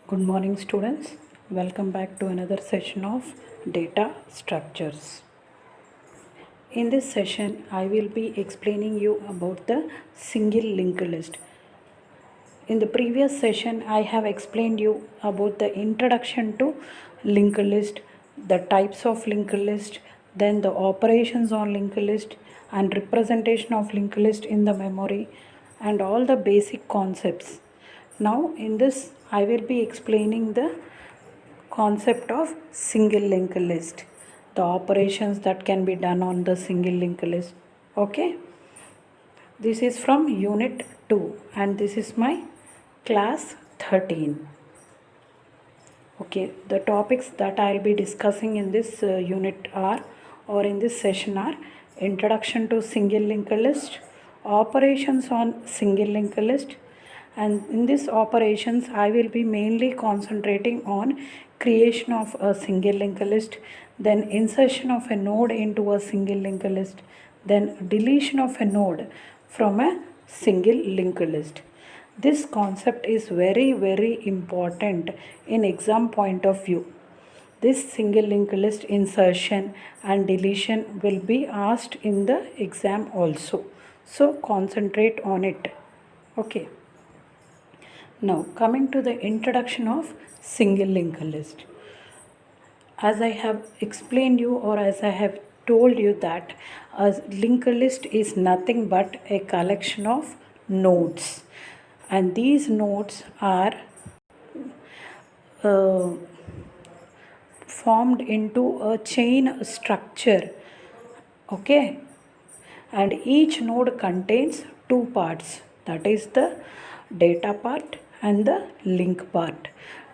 Good morning, students. Welcome back to another session of data structures. In this session, I will be explaining you about the single linked list. In the previous session, I have explained you about the introduction to linked list, the types of linked list, then the operations on linked list and representation of linked list in the memory and all the basic concepts. Now in this, I will be explaining the concept of single linked list, the operations that can be done on the single linked list. Okay, this is from unit 2 and this is my class 13. Okay, the topics that I'll be discussing in this unit are or in this session are introduction to single linked list, operations on single linked list, and in this operations I will be mainly concentrating on creation of a single linked list, then insertion of a node into a single linked list, then deletion of a node from a single linked list. This concept is very important in exam point of view. This single linked list insertion and deletion will be asked in the exam also. So concentrate on it. Okay. Now coming to the introduction of single linked list. As I have explained you or as I have told you that a linked list is nothing but a collection of nodes, and these nodes are uh, formed into a chain structure. Okay, and each node contains two parts, that is the data part and the link part.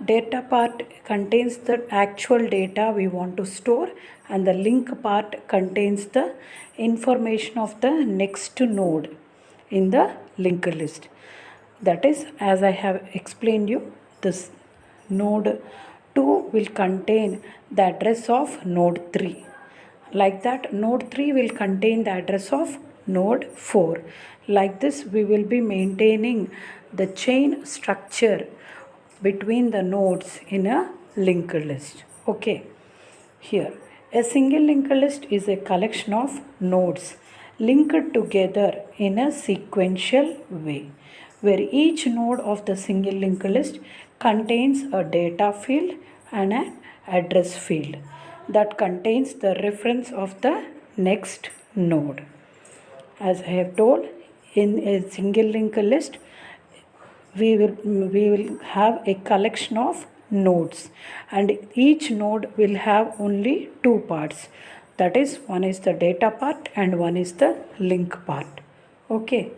Data part contains the actual data we want to store and the link part contains the information of the next node in the linked list. That is, as I have explained you, this node 2 will contain the address of node 3. Like that, node 3 will contain the address of node 4. Like this, we will be maintaining the chain structure between the nodes in a linked list. Okay, here a single linked list is a collection of nodes linked together in a sequential way, where each node of the single linked list contains a data field and an address field that contains the reference of the next node. As I have told, in a single linked list, we will have a collection of nodes, and each node will have only two parts. That is, one is the data part and one is the link part. Okay.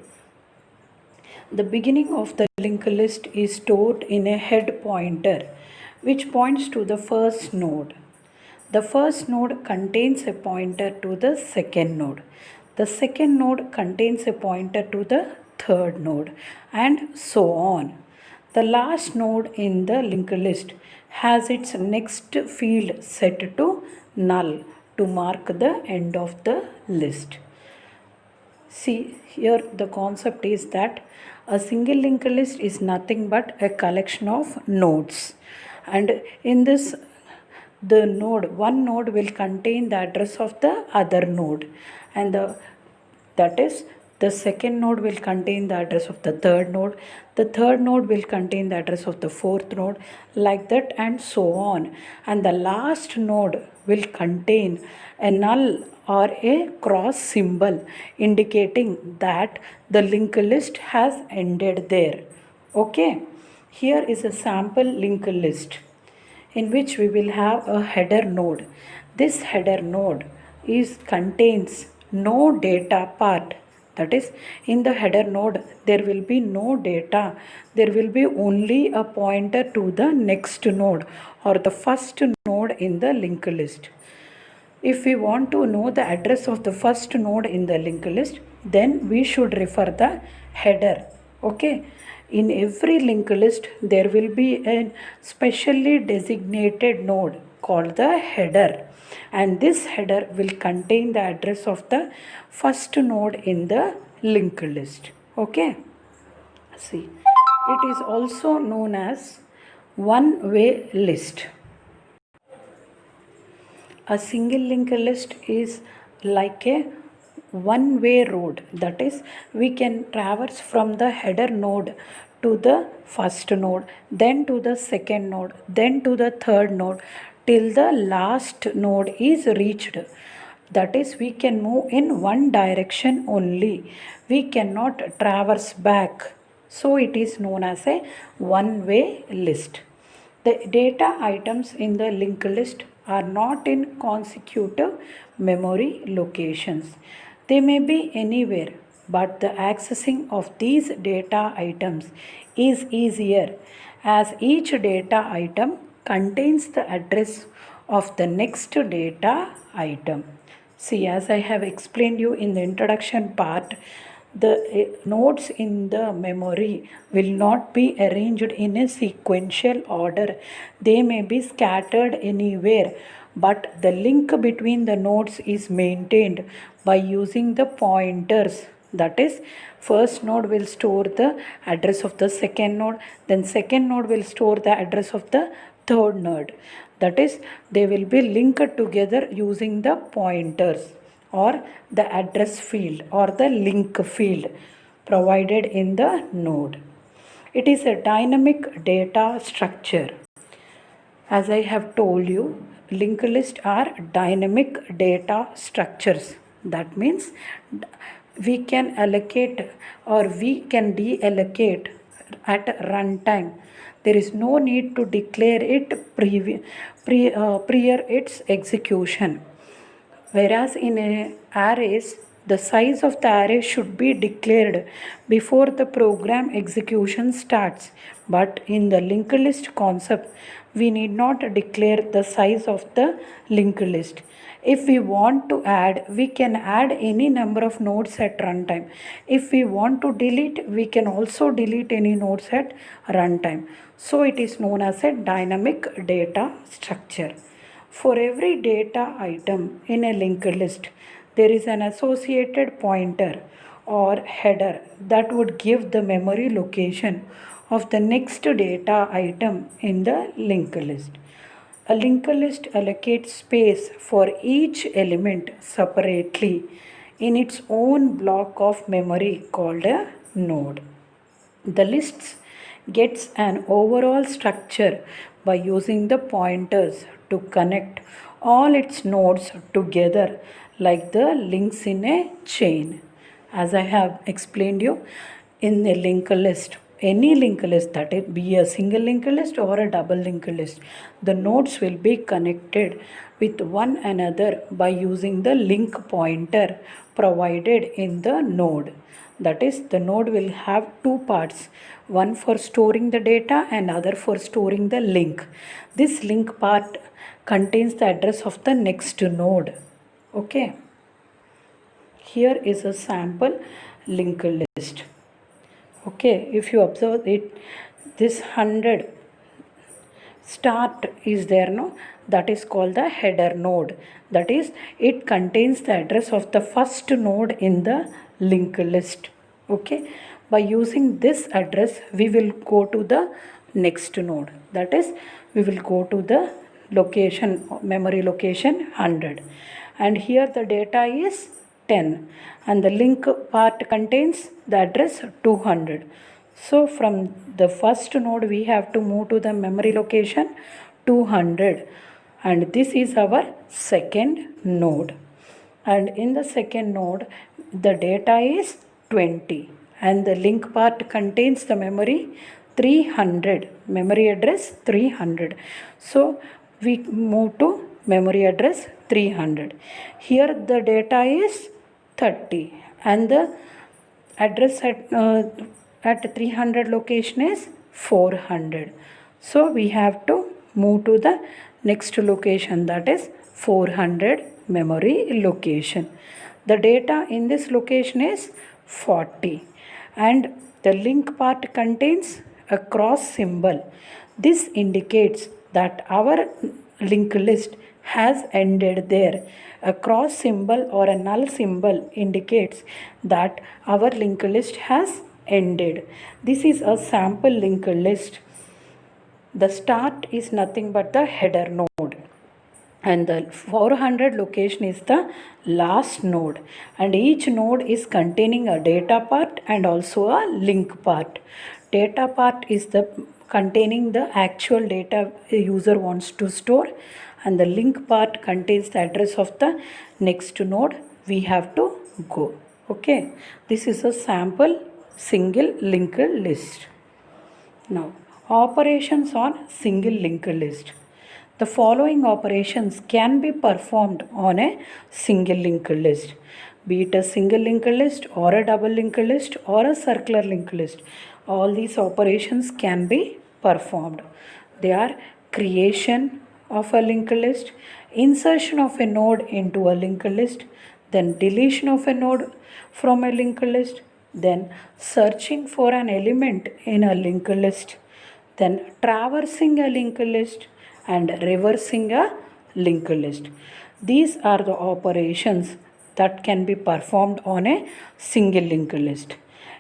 The beginning of the linked list is stored in a head pointer which points to the first node. The first node contains a pointer to the second node. The second node contains a pointer to the third node, and so on. The last node in the linked list has its next field set to null to mark the end of the list. See, here the concept is that a single linked list is nothing but a collection of nodes, and in this one node will contain the address of the other node, and that is, the second node will contain the address of the third node, the third node will contain the address of the fourth node, like that, and so on. And the last node will contain a null or a cross symbol indicating that the linked list has ended there. Okay, here is a sample linked list in which we will have a header node. This header node contains no data part. That is, in the header node there will be no data. There will be only a pointer to the next node or the first node in the linked list. If we want to know the address of the first node in the linked list, then we should refer the header. Okay. In every linked list, there will be a specially designated node called the header, and this header will contain the address of the first node in the linked list. Okay. See, it is also known as one-way list. A single linked list is like a one-way road. That is, we can traverse from the header node to the first node, then to the second node, then to the third node, till the last node is reached. That is, we can move in one direction only. We cannot traverse back. So it is known as a one-way list. The data items in the linked list are not in consecutive memory locations. They may be anywhere, but the accessing of these data items is easier as each data item contains the address of the next data item. See, as I have explained you in the introduction part, the nodes in the memory will not be arranged in a sequential order. They may be scattered anywhere, but the link between the nodes is maintained by using the pointers. That is, first node will store the address of the second node, then second node will store the address of the third node. That is, they will be linked together using the pointers or the address field or the link field provided in the node. It is a dynamic data structure. As I have told you, linked lists are dynamic data structures. That means we can allocate or we can deallocate at runtime. There is no need to declare it prior its execution. Whereas in arrays, the size of the array should be declared before the program execution starts. But in the linked list concept, we need not declare the size of the linked list. If we want to add, we can add any number of nodes at runtime. If we want to delete, we can also delete any nodes at runtime. So it is known as a dynamic data structure. For every data item in a linked list, there is an associated pointer or header that would give the memory location of the next data item in the linked list. A linked list allocates space for each element separately in its own block of memory called a node. The lists gets an overall structure by using the pointers to connect all its nodes together like the links in a chain. As I have explained you, in a linked list, any linked list, that it be a single linked list or a double linked list, the nodes will be connected with one another by using the link pointer provided in the node. That is, the node will have two parts, one for storing the data and other for storing the link. This link part contains the address of the next node. Okay, here is a sample linked list. Okay, if you observe it, this 100 start is there, no? That is called the header node. That is, it contains the address of the first node in the linked list. Okay, by using this address, we will go to the next node. That is, we will go to the location, memory location 100. And here the data is 10 and the link part contains the address 200. So from the first node we have to move to the memory location 200 and this is our second node. And in the second node the data is 20 and the link part contains the memory 300, memory address 300. So we move to memory address 300. Here the data is 30 and the address at 300 location is 400. So we have to move to the next location, that is 400 memory location. The data in this location is 40 and the link part contains a cross symbol. This indicates that our linked list has ended there. A cross symbol or a null symbol indicates that our linked list has ended. This is a sample linked list. The start is nothing but the header node, and the 400 location is the last node, and each node is containing a data part and also a link part. Data part is the containing the actual data a user wants to store, and the link part contains the address of the next node we have to go. Okay, this is a sample single linked list. Now, operations on single linked list. The following operations can be performed on a single linked list, be it a single linked list or a double linked list or a circular linked list. All these operations can be performed. They are creation of a linked list, insertion of a node into a linked list, then deletion of a node from a linked list, then searching for an element in a linked list, then traversing a linked list, and reversing a linked list. These are the operations that can be performed on a single linked list.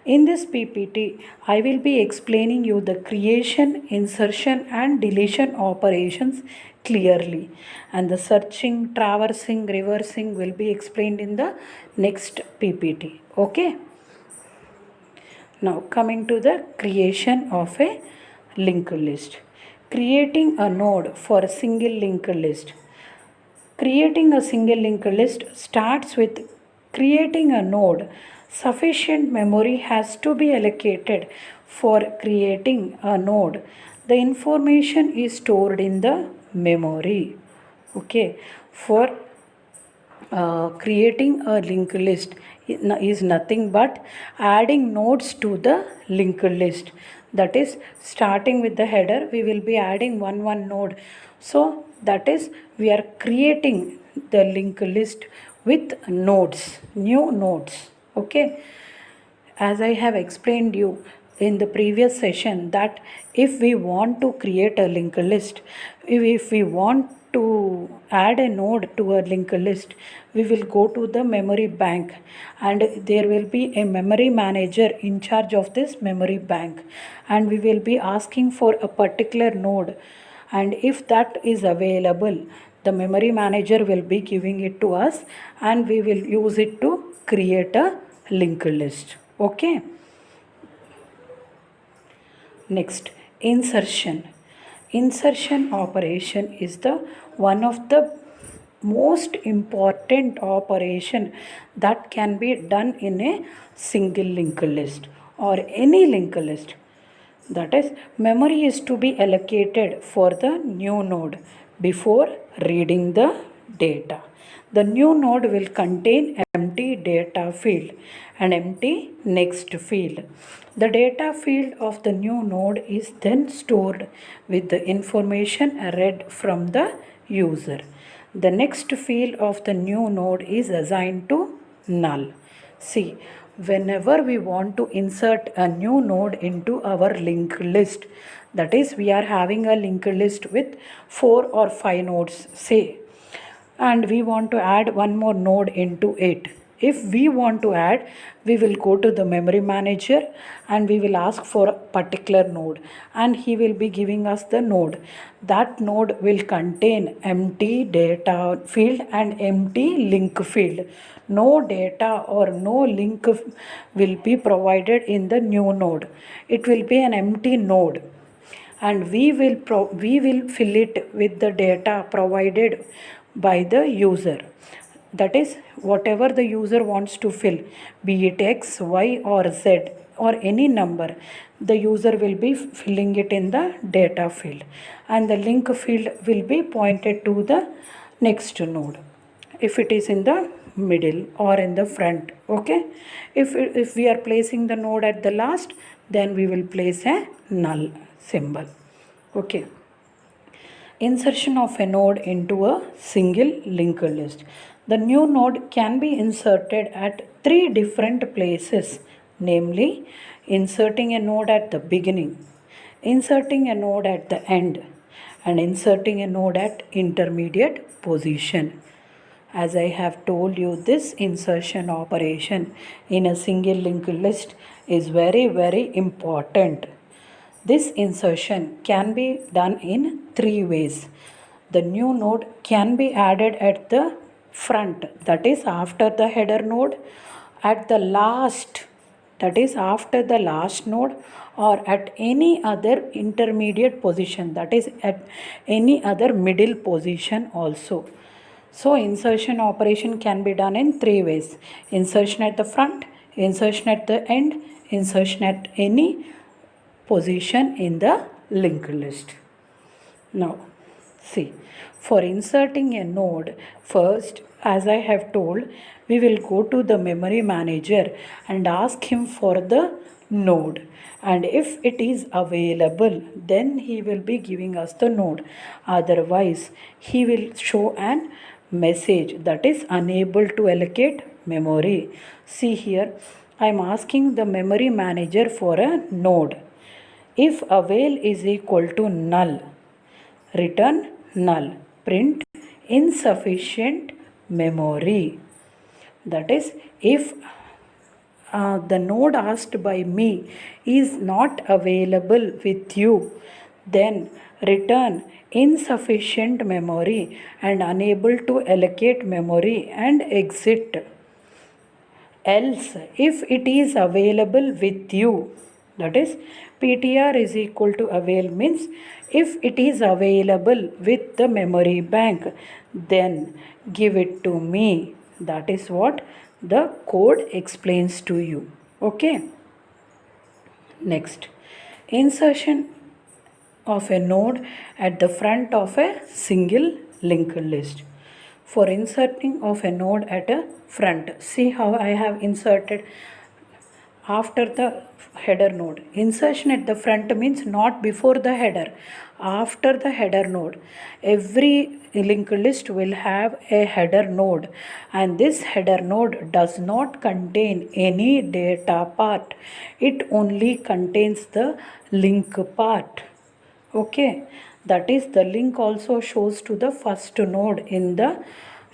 In this PPT, I will be explaining you the creation, insertion and deletion operations clearly, and the searching, traversing, reversing will be explained in the next PPT. Okay. Now coming to the creation of a linked list. Creating a node for a single linked list. Creating a single linked list starts with creating a node. Sufficient memory has to be allocated for creating a node. The information is stored in the memory. Okay, for creating a linked list is nothing but adding nodes to the linked list. That is, starting with the header, we will be adding one node. So that is, we are creating the linked list with nodes, new nodes. Okay, as I have explained you in the previous session, that if we want to create a linked list, if we want to add a node to a linked list, we will go to the memory bank, and there will be a memory manager in charge of this memory bank, and we will be asking for a particular node, and if that is available, the memory manager will be giving it to us, and we will use it to create a linked list. Okay. Next, insertion. Insertion operation is the one of the most important operation that can be done in a single linked list or any linked list. That is, memory is to be allocated for the new node before reading the data. The new node will contain empty data field and empty next field. The data field of the new node is then stored with the information read from the user. The next field of the new node is assigned to null. See, whenever we want to insert a new node into our linked list, that is, we are having a linked list with 4 or 5 nodes, say, and we want to add one more node into it. If we want to add, we will go to the memory manager and we will ask for a particular node, and he will be giving us the node. That node will contain empty data field and empty link field. No data or no link will be provided in the new node. It will be an empty node, and we will fill it with the data provided by the user. That is, whatever the user wants to fill, be it X, Y or Z or any number, the user will be filling it in the data field, and the link field will be pointed to the next node if it is in the middle or in the front. Okay, if we are placing the node at the last, then we will place a null symbol. Okay. Insertion of a node into a single linked list. The new node can be inserted at 3 different places, namely inserting a node at the beginning, inserting a node at the end, and inserting a node at intermediate position. As I have told you, this insertion operation in a single linked list is very important. This insertion can be done in three ways. The new node can be added at the front, that is after the header node, at the last, that is after the last node, or at any other intermediate position, that is at any other middle position also. So insertion operation can be done in three ways: insertion at the front, insertion at the end, insertion at any position in the linked list. Now, see, for inserting a node, first, as I have told, we will go to the memory manager and ask him for the node. And if it is available, then he will be giving us the node. Otherwise, he will show an message that is unable to allocate memory. See here, I am asking the memory manager for a node. If avail is equal to null, return null, print insufficient memory. That is, if the node asked by me is not available with you, then return insufficient memory and unable to allocate memory and exit. Else, if it is available with you, that is PTR is equal to avail means if it is available with the memory bank, then give it to me. That is what the code explains to you. Okay. Next, insertion of a node at the front of a single linked list. For inserting of a node at a front, see how I have inserted after the header node. Insertion at the front means not before the header, after the header node. Every linked list will have a header node, and this header node does not contain any data part. It only contains the link part. Okay, that is the link also shows to the first node in the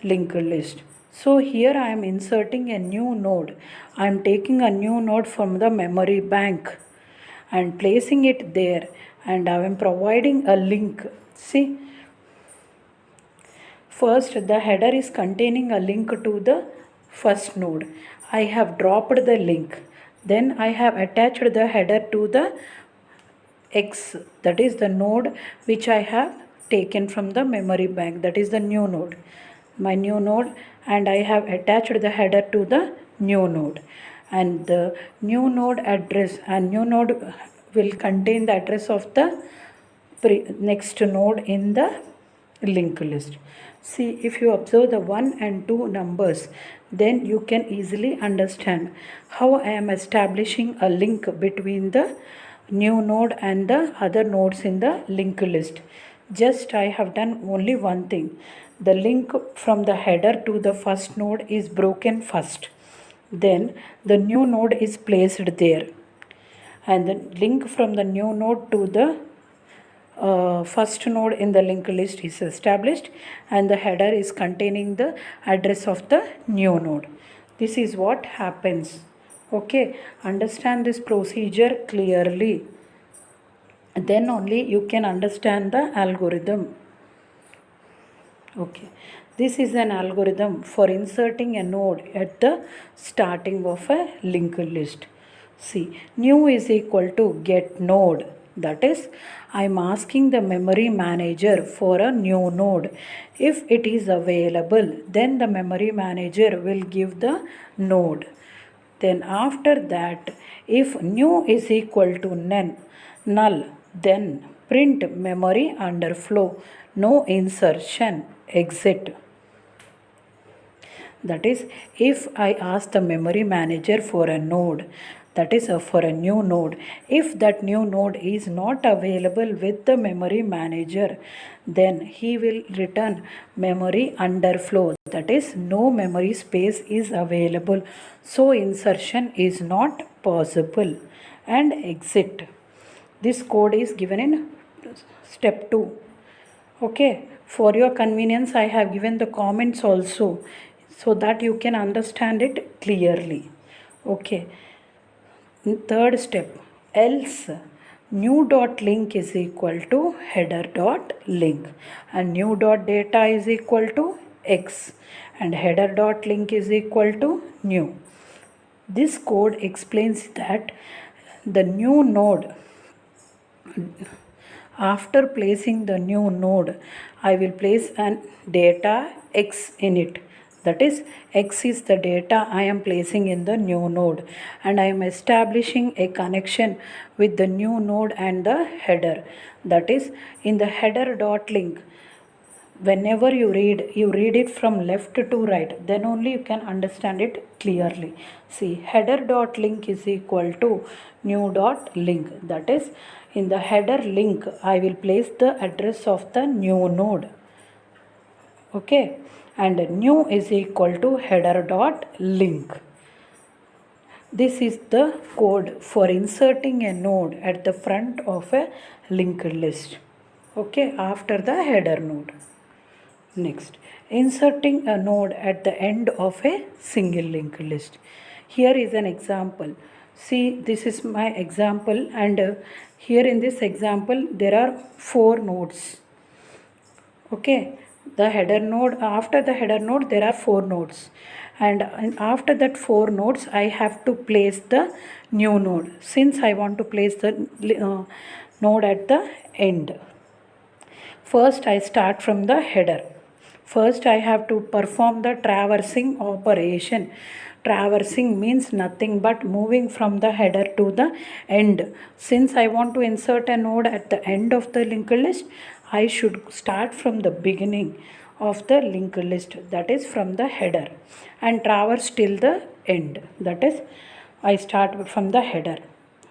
linked list. So here I am inserting a new node. I am taking a new node from the memory bank and placing it there, and I am providing a link. See, first the header is containing a link to the first node. I have dropped the link. Then I have attached the header to the X, that is the node which I have taken from the memory bank, that is the new node, my new node, and I have attached the header to the new node, and the new node address and new node will contain the address of the next node in the linked list. See, if you observe the 1 and 2 numbers, then you can easily understand how I am establishing a link between the new node and the other nodes in the linked list. Just I have done only one thing. The link from the header to the first node is broken first. Then the new node is placed there. And the link from the new node to the first node in the linked list is established, and the header is containing the address of the new node. This is what happens. Okay, understand this procedure clearly. Then only you can understand the algorithm. Okay, this is an algorithm for inserting a node at the starting of a linked list. See, new is equal to get node. That is, I am asking the memory manager for a new node. If it is available, then the memory manager will give the node. Then after that, if new is equal to null, then print memory underflow, no insertion, exit. That is, if I ask the memory manager for a node, that is for a new node, if that new node is not available with the memory manager, then he will return memory underflow, that is no memory space is available, so insertion is not possible, and exit. This code is given in step 2. Okay, for your convenience I have given the comments also so that you can understand it clearly. Okay. Third step, else new dot link is equal to header dot link, and new dot data is equal to x, and header dot link is equal to new. This code explains that the new node, after placing the new node, I will place an data x in it. That is, x is the data I am placing in the new node, and I am establishing a connection with the new node and the header. That is, in the header dot link, whenever you read it from left to right, then only you can understand it clearly. See, header dot link is equal to new dot link. That is, in the header link I will place the address of the new node. Okay, and new is equal to header dot link. This is the code for inserting a node at the front of a linked list. Okay, after the header node. Next, inserting a node at the end of a single linked list. Here is an example. See, this is my example, and here in this example there are 4 nodes. Okay, the header node, after the header node there are 4 nodes, and after that 4 nodes I have to place the new node, since I want to place the node at the end. First I start from the header. First I have to perform the traversing operation. Traversing means nothing but moving from the header to the end. Since I want to insert a node at the end of the linked list, I should start from the beginning of the linked list, that is from the header, and traverse till the end. That is, I start from the header.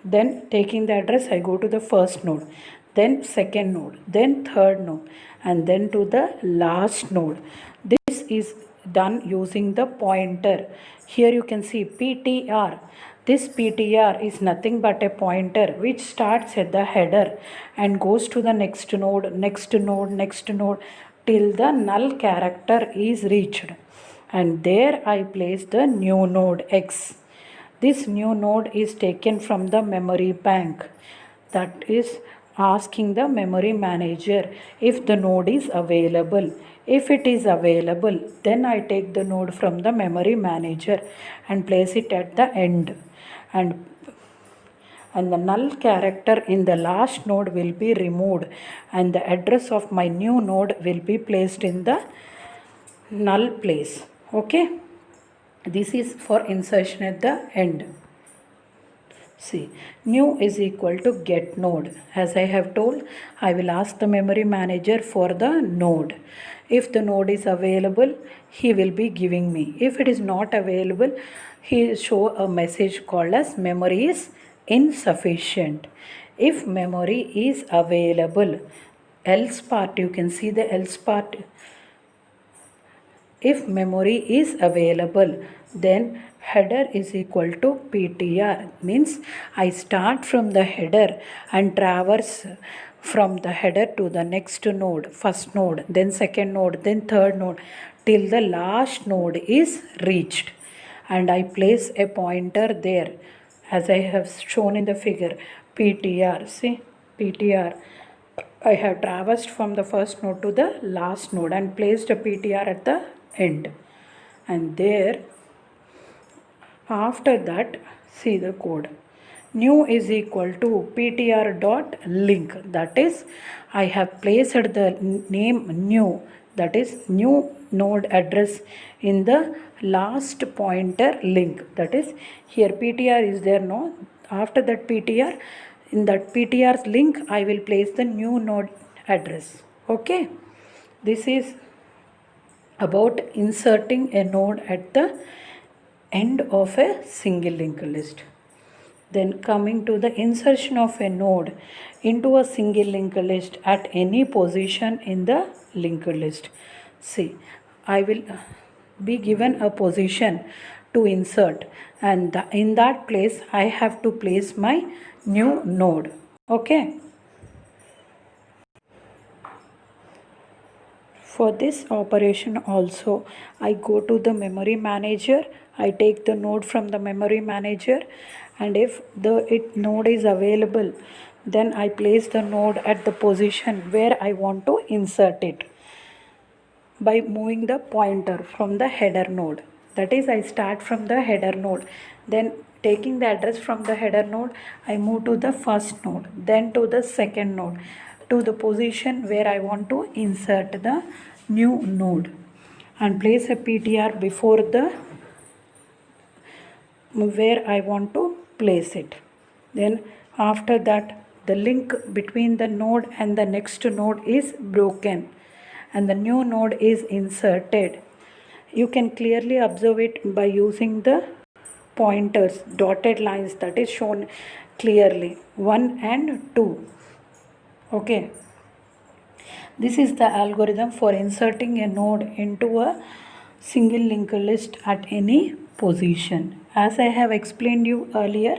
Then taking the address, I go to the first node, then second node, then third node, and then to the last node. This is done using the pointer. Here you can see PTR. This PTR is nothing but a pointer which starts at the header and goes to the next node, next node, next node, till the null character is reached. And there I place the new node X. This new node is taken from the memory bank. That is asking the memory manager if the node is available. If it is available, then I take the node from the memory manager and place it at the end. And the null character in the last node will be removed, and the address of my new node will be placed in the null place. Okay, this is for insertion at the end. See, new is equal to get node. As I have told, I will ask the memory manager for the node. If the node is available, he will be giving me. If it is not available, he will show a message called as memory is insufficient. If memory is available, else part, you can see the else part. If memory is available, then header is equal to PTR, means I start from the header and traverse from the header to the next node, first node, then second node, then third node, till the last node is reached, and I place a pointer there as I have shown in the figure. PTR, see, PTR, I have traversed from the first node to the last node and placed a PTR at the end. And there, after that, see the code. New is equal to PTR dot link. That is, I have placed the name new, that is new node address, in the last pointer link. That is, here PTR is there, no? After that PTR, in that PTR's link, I will place the new node address. Okay, this is about inserting a node at the end of a single linked list. Then coming to the insertion of a node into a single linked list at any position in the linked list. See, I will be given a position to insert, and in that place I have to place my new node. Okay. For this operation also, I go to the memory manager, I take the node from the memory manager, and if the node is available, Then I place the node at the position where I want to insert it by moving the pointer from the header node. That is, I start from the header node, then taking the address from the header node, I move to the first node, then to the second node, to the position where I want to insert the new node, and place a PTR before the where I want to place it. Then after that, the link between the node and the next node is broken and the new node is inserted. You can clearly observe it by using the pointers, dotted lines that is shown clearly, 1 and 2. Okay. This is the algorithm for inserting a node into a single linked list at any position. As I have explained you earlier,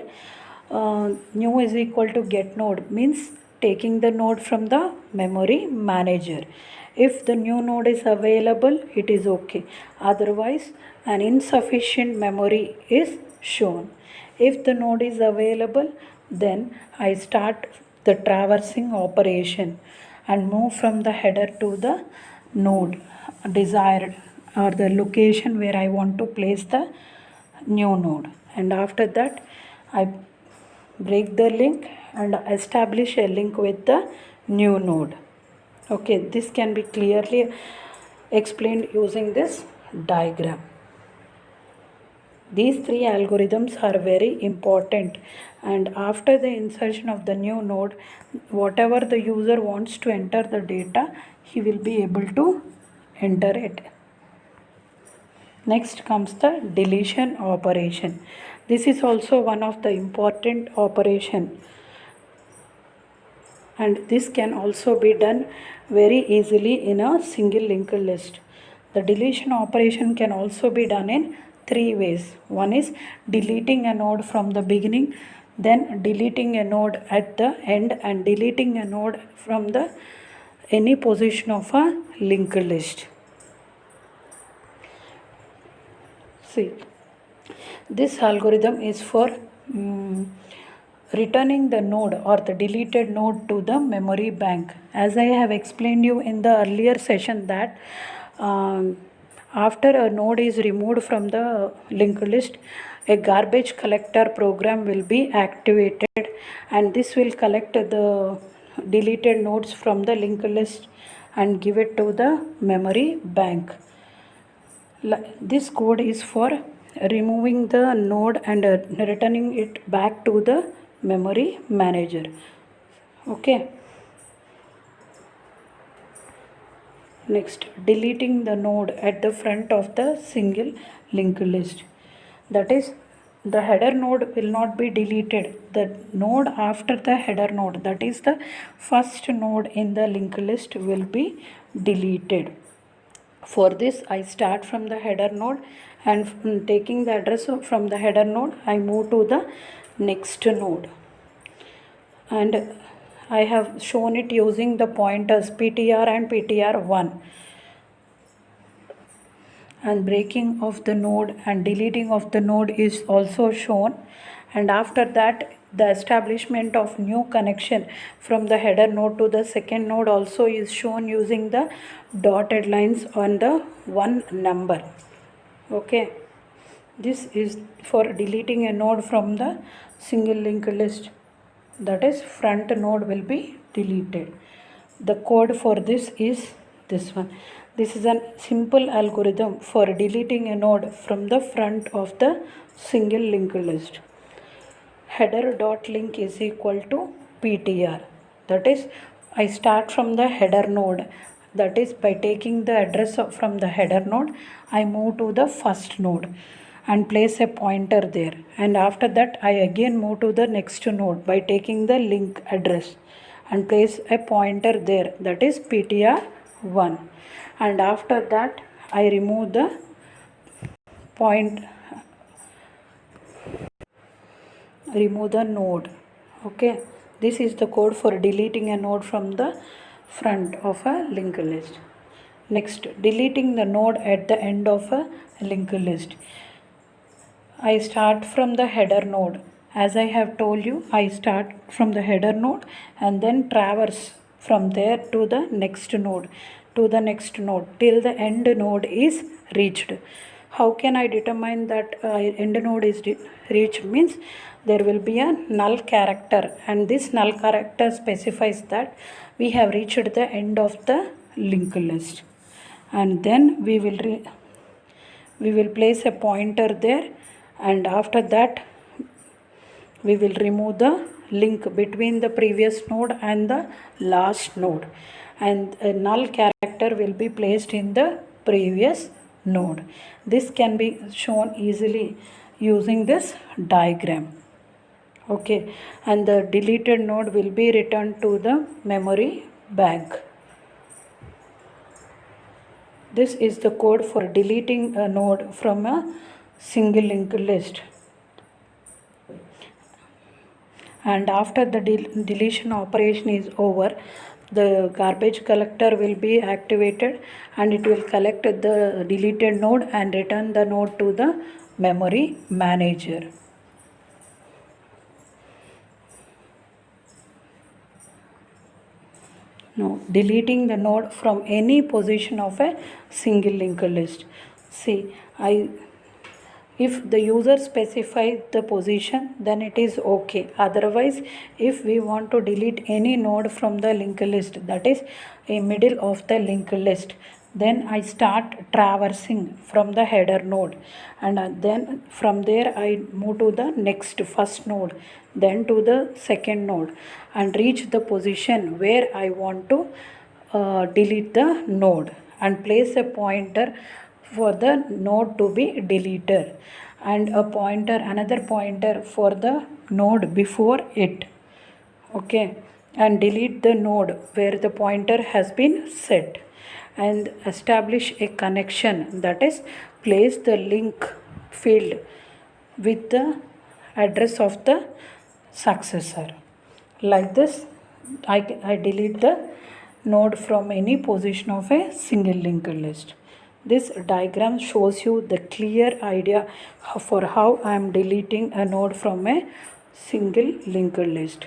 new is equal to get node means taking the node from the memory manager. If the new node is available, it is okay. Otherwise, an insufficient memory is shown. If the node is available, then I start the traversing operation and move from the header to the node desired or the location where I want to place the new node. And after that, I break the link and establish a link with the new node. Okay, this can be clearly explained using this diagram. These three algorithms are very important, and after the insertion of the new node, whatever the user wants to enter the data, he will be able to enter it. Next comes the deletion operation. This is also one of the important operation, and this can also be done very easily in a single linked list. The deletion operation can also be done in three ways. One is deleting a node from the beginning, then deleting a node at the end, and deleting a node from the any position of a linked list. See, this algorithm is for returning the node or the deleted node to the memory bank. As I have explained you in the earlier session that after a node is removed from the linked list, a garbage collector program will be activated, and this will collect the deleted nodes from the linked list and give it to the memory bank. This code is for removing the node and returning it back to the memory manager. Okay. Next, deleting the node at the front of the single linked list. That is, the header node will not be deleted. The node after the header node, that is the first node in the linked list, will be deleted. For this, I start from the header node, and taking the address from the header node, I move to the next node. And I have shown it using the pointers PTR and PTR1. And breaking of the node and deleting of the node is also shown. And after that, the establishment of new connection from the header node to the second node also is shown using the dotted lines on the one number. Okay, this is for deleting a node from the single linked list. That is, front node will be deleted. The code for this is this one. This is a simple algorithm for deleting a node from the front of the single linked list. Header dot link is equal to PTR. That is, I start from the header node. That is, by taking the address from the header node, I move to the first node and place a pointer there. And after that, I again move to the next node by taking the link address and place a pointer there. That is PTR1. And after that, I remove the node. Okay, this is the code for deleting a node from the front of a linked list. Next, deleting the node at the end of a linked list. I start from the header node As I have told you, I start from the header node and then traverse from there to the next node, till the end node is reached. How can I determine that end node is reached? Means there will be a null character, and this null character specifies that we have reached the end of the linked list. And then we will place a pointer there, and after that we will remove the link between the previous node and the last node, and a null character will be placed in the previous node. This can be shown easily using this diagram. Okay, and the deleted node will be returned to the memory bank. This is the code for deleting a node from a single linked list. And after the deletion operation is over, the garbage collector will be activated, and it will collect the deleted node and return the node to the memory manager. Now, deleting the node from any position of a single linked list. See, if the user specifies the position, then it is okay. Otherwise, if we want to delete any node from the linked list, that is a middle of the linked list, then I start traversing from the header node, and then from there I move to the next first node, then to the second node, and reach the position where I want to delete the node, and place a pointer for the node to be deleted, and another pointer for the node before it. Okay, and delete the node where the pointer has been set, and establish a connection, that is place the link field with the address of the successor. Like this, I delete the node from any position of a single linked list. This diagram shows you the clear idea for how I am deleting a node from a single linked list.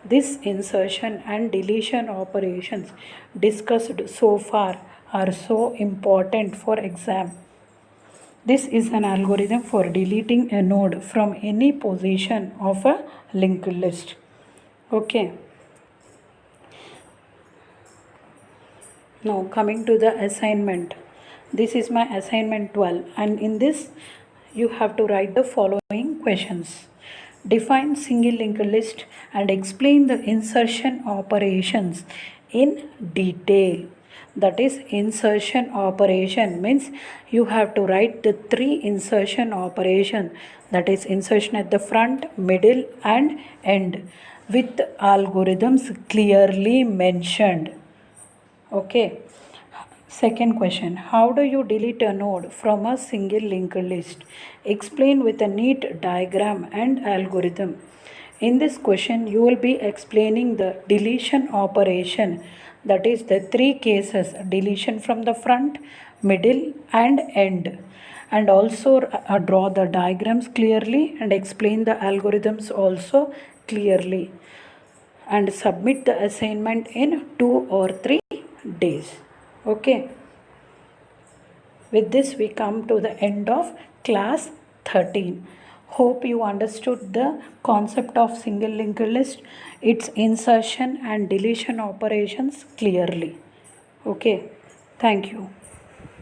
This insertion and deletion operations discussed so far are so important for exam. This is an algorithm for deleting a node from any position of a linked list. Okay. Now coming to the assignment. This is my assignment 12, and in this you have to write the following questions. Define single linked list and explain the insertion operations in detail. That is, insertion operation means you have to write the 3 insertion operation, that is insertion at the front, middle and end, with algorithms clearly mentioned. Okay. Second question, how do you delete a node from a single linked list? Explain with a neat diagram and algorithm. In this question, you will be explaining the deletion operation, that is the 3 cases: deletion from the front, middle and end, and also draw the diagrams clearly and explain the algorithms also clearly, and submit the assignment in 2 or 3 days. Okay. With this, we come to the end of class 13. Hope you understood the concept of single linked list, its insertion and deletion operations clearly. Okay. Thank you.